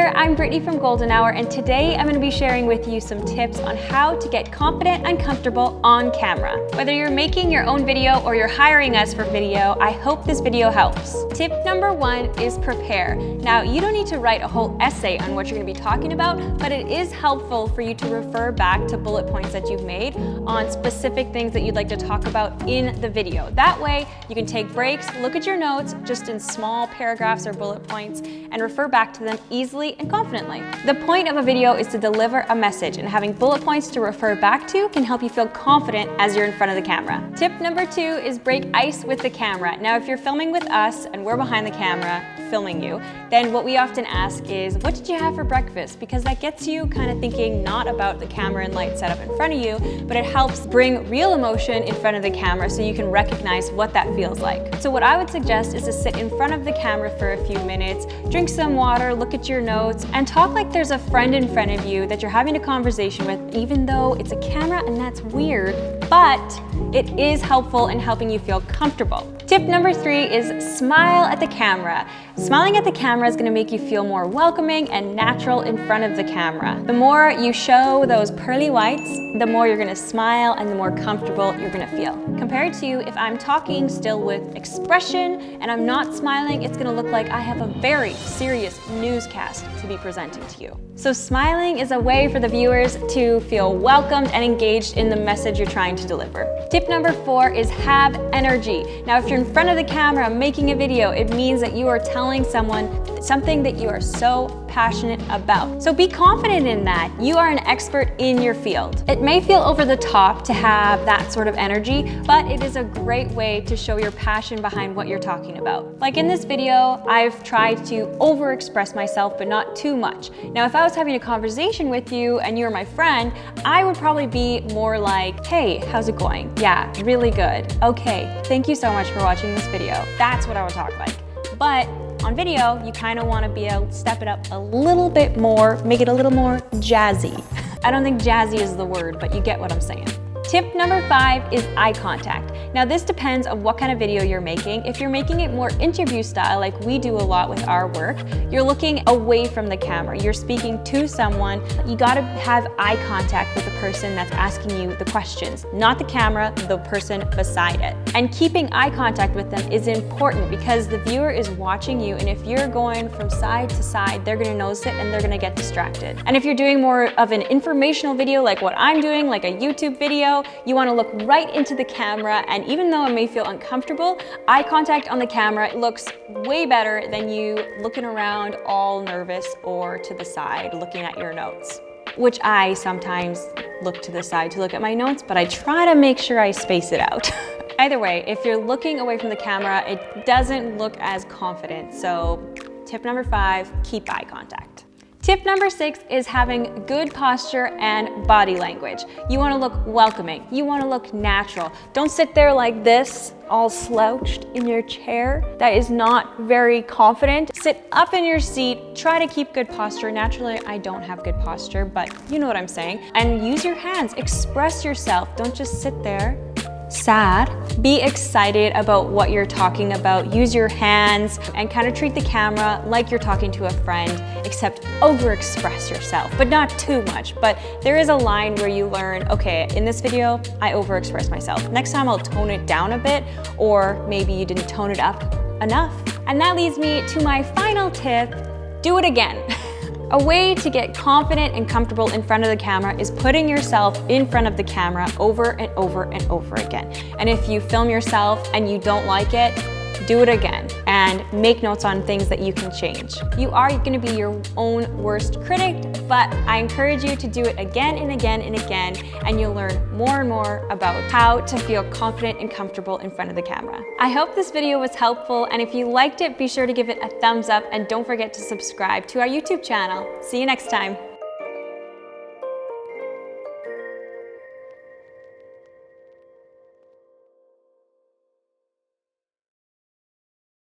there, I'm Brittany from Golden Hour, and today I'm going to be sharing with you some tips on how to get confident and comfortable on camera. Whether you're making your own video or you're hiring us for video, I hope this video helps. Tip number 1 is prepare. Now, you don't need to write a whole essay on what you're going to be talking about, but it is helpful for you to refer back to bullet points that you've made on specific things that you'd like to talk about in the video. That way, you can take breaks, look at your notes just in small paragraphs or bullet points, and refer back to them easily and confidently. The point of a video is to deliver a message, and having bullet points to refer back to can help you feel confident as you're in front of the camera. Tip number 2 is break ice with the camera. Now, if you're filming with us and we're behind the camera filming you, then what we often ask is, what did you have for breakfast? Because that gets you kind of thinking not about the camera and light setup in front of you, but it helps bring real emotion in front of the camera so you can recognize what that feels like. So what I would suggest is to sit in front of the camera for a few minutes, drink some water, look at your notes, and talk like there's a friend in front of you that you're having a conversation with, even though it's a camera and that's weird, but it is helpful in helping you feel comfortable. Tip number 3 is smile at the camera. Smiling at the camera is going to make you feel more welcoming and natural in front of the camera. The more you show those pearly whites, the more you're going to smile and the more comfortable you're going to feel. Compared to if I'm talking still with expression and I'm not smiling, it's going to look like I have a very serious newscast to be presenting to you. So smiling is a way for the viewers to feel welcomed and engaged in the message you're trying to deliver. Tip number 4 is have energy. Now, if you're in front of the camera making a video, it means that you are telling someone something that you are so passionate about. So be confident in that. You are an expert in your field. It may feel over the top to have that sort of energy, but it is a great way to show your passion behind what you're talking about. Like in this video, I've tried to overexpress myself, but not too much. Now, if I was having a conversation with you and you were my friend, I would probably be more like, hey, how's it going? Yeah, really good. Okay, thank you so much for watching this video. That's what I would talk like. But on video, you kind of want to be able to step it up a little bit more, make it a little more jazzy. I don't think jazzy is the word, but you get what I'm saying. Tip number 5 is eye contact. Now, this depends on what kind of video you're making. If you're making it more interview style, like we do a lot with our work, you're looking away from the camera. You're speaking to someone. You gotta have eye contact with the person that's asking you the questions, not the camera, the person beside it. And keeping eye contact with them is important because the viewer is watching you, and if you're going from side to side, they're gonna notice it and they're gonna get distracted. And if you're doing more of an informational video like what I'm doing, like a YouTube video, you want to look right into the camera, and even though it may feel uncomfortable, eye contact on the camera looks way better than you looking around all nervous or to the side looking at your notes, which I sometimes look to the side to look at my notes, but I try to make sure I space it out. Either way, if you're looking away from the camera, it doesn't look as confident. So tip number 5, keep eye contact. Tip number 6 is having good posture and body language. You want to look welcoming. You want to look natural. Don't sit there like this, all slouched in your chair. That is not very confident. Sit up in your seat. Try to keep good posture. Naturally, I don't have good posture, but you know what I'm saying. And use your hands. Express yourself. Don't just sit there sad. Be excited about what you're talking about. Use your hands and kind of treat the camera like you're talking to a friend, except overexpress yourself, but not too much. But there is a line where you learn, okay, in this video, I overexpress myself. Next time I'll tone it down a bit, or maybe you didn't tone it up enough. And that leads me to my final tip, do it again. A way to get confident and comfortable in front of the camera is putting yourself in front of the camera over and over and over again. And if you film yourself and you don't like it, do it again and make notes on things that you can change. You are going to be your own worst critic, but I encourage you to do it again and again and again, and you'll learn more and more about how to feel confident and comfortable in front of the camera. I hope this video was helpful, and if you liked it, be sure to give it a thumbs up and don't forget to subscribe to our YouTube channel. See you next time.